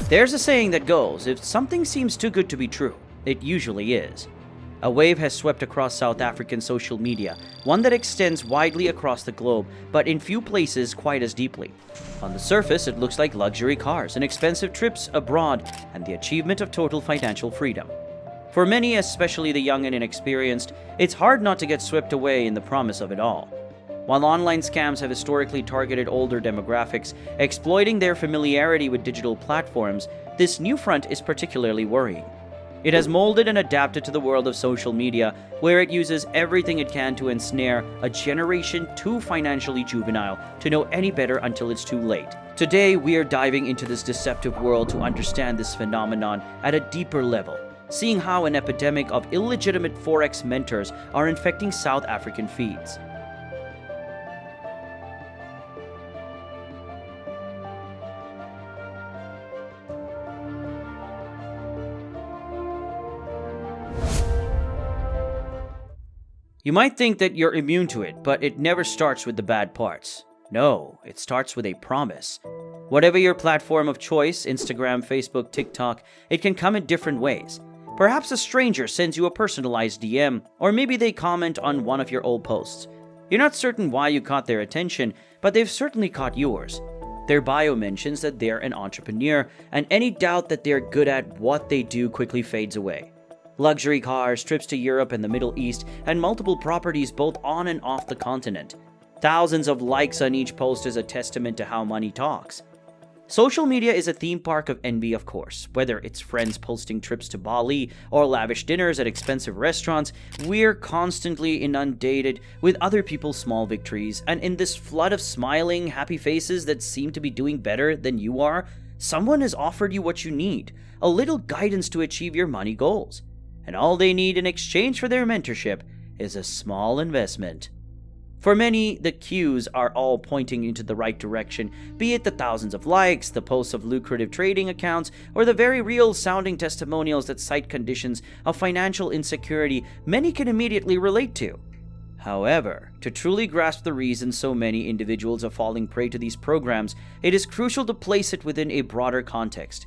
There's a saying that goes, if something seems too good to be true, it usually is. A wave has swept across South African social media, one that extends widely across the globe, but in few places quite as deeply. On the surface, it looks like luxury cars and expensive trips abroad and the achievement of total financial freedom. For many, especially the young and inexperienced, it's hard not to get swept away in the promise of it all. While online scams have historically targeted older demographics, exploiting their familiarity with digital platforms, this new front is particularly worrying. It has molded and adapted to the world of social media, where it uses everything it can to ensnare a generation too financially juvenile to know any better until it's too late. Today, we are diving into this deceptive world to understand this phenomenon at a deeper level, seeing how an epidemic of illegitimate Forex mentors are infecting South African feeds. You might think that you're immune to it, but it never starts with the bad parts. No, it starts with a promise. Whatever your platform of choice, Instagram, Facebook, TikTok, it can come in different ways. Perhaps a stranger sends you a personalized DM, or maybe they comment on one of your old posts. You're not certain why you caught their attention, but they've certainly caught yours. Their bio mentions that they're an entrepreneur, and any doubt that they're good at what they do quickly fades away. Luxury cars, trips to Europe and the Middle East, and multiple properties both on and off the continent. Thousands of likes on each post is a testament to how money talks. Social media is a theme park of envy, of course. Whether it's friends posting trips to Bali or lavish dinners at expensive restaurants, we're constantly inundated with other people's small victories, and in this flood of smiling, happy faces that seem to be doing better than you are, someone has offered you what you need, a little guidance to achieve your money goals. And all they need in exchange for their mentorship is a small investment. For many, the cues are all pointing into the right direction, be it the thousands of likes, the posts of lucrative trading accounts, or the very real-sounding testimonials that cite conditions of financial insecurity many can immediately relate to. However, to truly grasp the reason so many individuals are falling prey to these programs, it is crucial to place it within a broader context.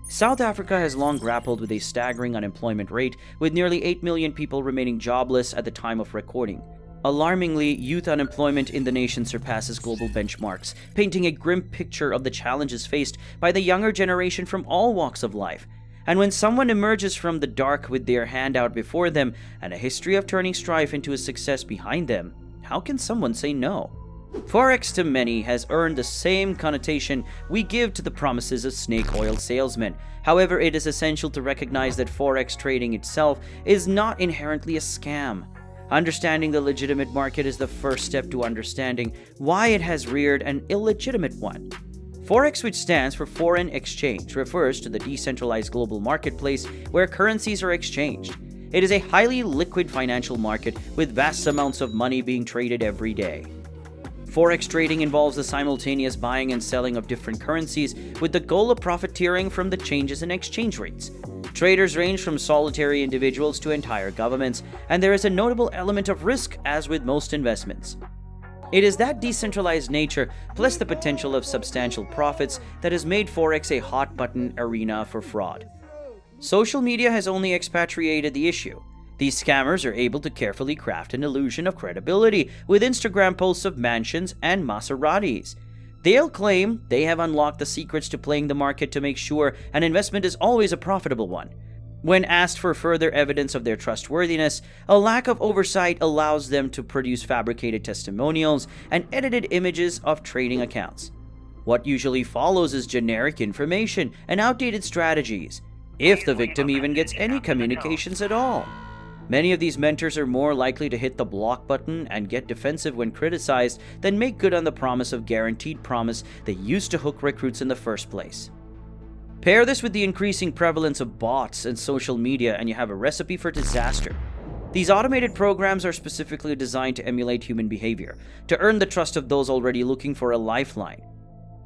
South Africa has long grappled with a staggering unemployment rate, with nearly 8 million people remaining jobless at the time of recording. Alarmingly, youth unemployment in the nation surpasses global benchmarks, painting a grim picture of the challenges faced by the younger generation from all walks of life. And when someone emerges from the dark with their hand out before them and a history of turning strife into a success behind them, how can someone say no? Forex to many has earned the same connotation we give to the promises of snake oil salesmen. However, it is essential to recognize that Forex trading itself is not inherently a scam. Understanding the legitimate market is the first step to understanding why it has reared an illegitimate one. Forex, which stands for foreign exchange, refers to the decentralized global marketplace where currencies are exchanged. It is a highly liquid financial market with vast amounts of money being traded every day. Forex trading involves the simultaneous buying and selling of different currencies with the goal of profiteering from the changes in exchange rates. Traders range from solitary individuals to entire governments, and there is a notable element of risk as with most investments. It is that decentralized nature, plus the potential of substantial profits, that has made Forex a hot-button arena for fraud. Social media has only expatriated the issue. These scammers are able to carefully craft an illusion of credibility with Instagram posts of mansions and Maseratis. They'll claim they have unlocked the secrets to playing the market to make sure an investment is always a profitable one. When asked for further evidence of their trustworthiness, a lack of oversight allows them to produce fabricated testimonials and edited images of trading accounts. What usually follows is generic information and outdated strategies, if the victim even gets any communications at all. Many of these mentors are more likely to hit the block button and get defensive when criticized than make good on the promise of guaranteed promise they used to hook recruits in the first place. Pair this with the increasing prevalence of bots and social media and you have a recipe for disaster. These automated programs are specifically designed to emulate human behavior, to earn the trust of those already looking for a lifeline.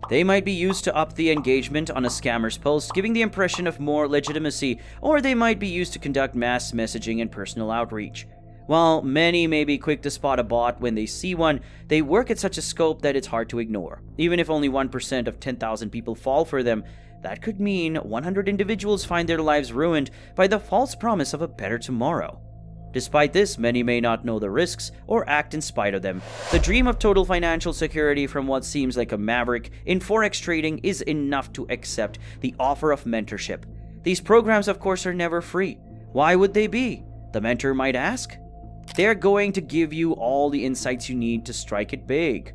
They might be used to up the engagement on a scammer's post, giving the impression of more legitimacy, or they might be used to conduct mass messaging and personal outreach. While many may be quick to spot a bot when they see one, they work at such a scope that it's hard to ignore. Even if only 1% of 10,000 people fall for them, that could mean 100 individuals find their lives ruined by the false promise of a better tomorrow. Despite this, many may not know the risks or act in spite of them. The dream of total financial security from what seems like a maverick in Forex trading is enough to accept the offer of mentorship. These programs, of course, are never free. Why would they be? The mentor might ask. They're going to give you all the insights you need to strike it big.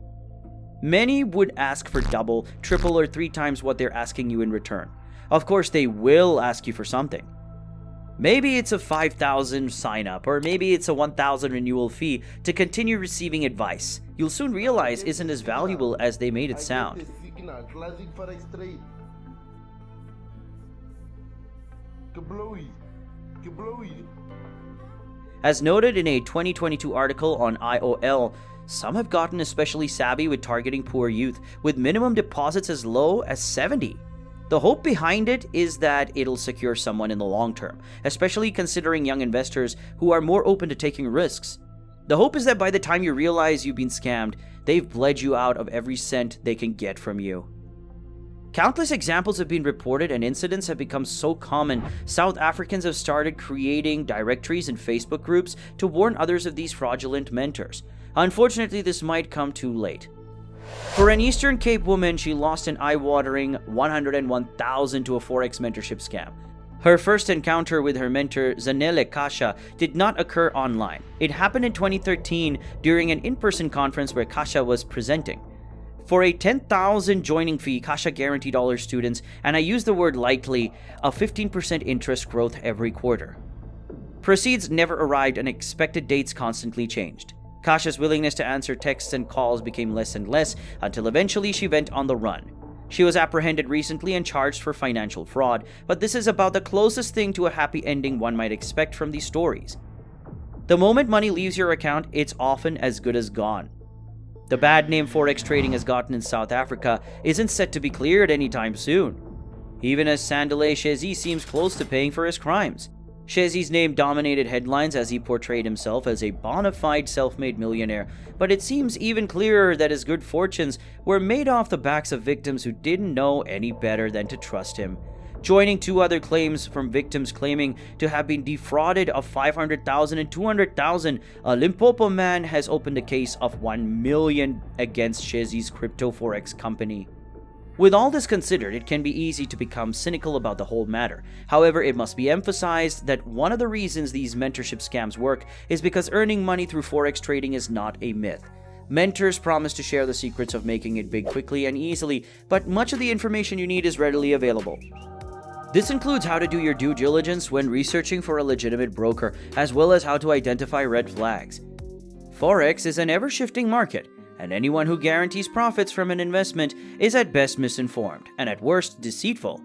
Many would ask for double, triple, or 3 times what they're asking you in return. Of course, they will ask you for something. Maybe it's a 5,000 sign up, or maybe it's a 1,000 renewal fee to continue receiving advice you'll soon realize isn't as valuable as they made it sound. As noted in a 2022 article on IOL, some have gotten especially savvy with targeting poor youth, with minimum deposits as low as 70. The hope behind it is that it'll secure someone in the long term, especially considering young investors who are more open to taking risks. The hope is that by the time you realize you've been scammed, they've bled you out of every cent they can get from you. Countless examples have been reported and incidents have become so common, South Africans have started creating directories and Facebook groups to warn others of these fraudulent mentors. Unfortunately, this might come too late. For an Eastern Cape woman, she lost an eye-watering $101,000 to a Forex mentorship scam. Her first encounter with her mentor, Zanele Kasha, did not occur online. It happened in 2013 during an in-person conference where Kasha was presenting. For a $10,000 joining fee, Kasha guaranteed all her students, and I use the word likely, a 15% interest growth every quarter. Proceeds never arrived and expected dates constantly changed. Kasha's willingness to answer texts and calls became less and less until eventually she went on the run. She was apprehended recently and charged for financial fraud, but this is about the closest thing to a happy ending one might expect from these stories. The moment money leaves your account, it's often as good as gone. The bad name Forex trading has gotten in South Africa isn't set to be cleared anytime soon, even as Sandile Shezi seems close to paying for his crimes. Shezi's name dominated headlines as he portrayed himself as a bona fide self-made millionaire, but it seems even clearer that his good fortunes were made off the backs of victims who didn't know any better than to trust him. Joining 2 other claims from victims claiming to have been defrauded of $500,000 and $200,000, a Limpopo man has opened a case of $1 million against Shezi's crypto Forex company. With all this considered, it can be easy to become cynical about the whole matter. However, it must be emphasized that one of the reasons these mentorship scams work is because earning money through Forex trading is not a myth. Mentors promise to share the secrets of making it big quickly and easily, but much of the information you need is readily available. This includes how to do your due diligence when researching for a legitimate broker, as well as how to identify red flags. Forex is an ever-shifting market, and anyone who guarantees profits from an investment is at best misinformed, and at worst deceitful.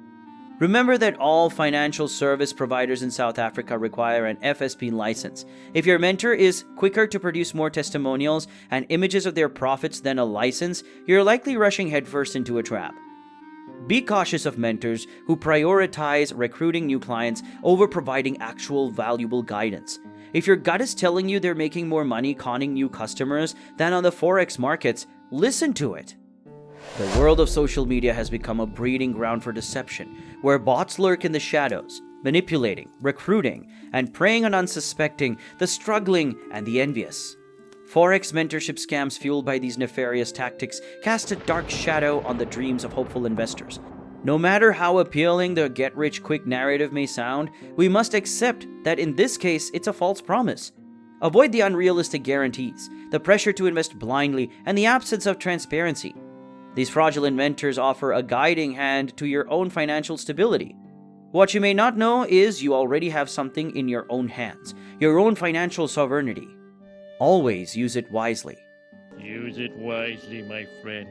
Remember that all financial service providers in South Africa require an FSP license. If your mentor is quicker to produce more testimonials and images of their profits than a license, you're likely rushing headfirst into a trap. Be cautious of mentors who prioritize recruiting new clients over providing actual valuable guidance. If your gut is telling you they're making more money conning new customers than on the Forex markets, listen to it. The world of social media has become a breeding ground for deception, where bots lurk in the shadows, manipulating, recruiting, and preying on unsuspecting, the struggling, and the envious. Forex mentorship scams fueled by these nefarious tactics cast a dark shadow on the dreams of hopeful investors. No matter how appealing the get-rich-quick narrative may sound, we must accept that in this case, it's a false promise. Avoid the unrealistic guarantees, the pressure to invest blindly, and the absence of transparency. These fraudulent mentors offer a guiding hand to your own financial stability. What you may not know is you already have something in your own hands, your own financial sovereignty. Always use it wisely. Use it wisely, my friend.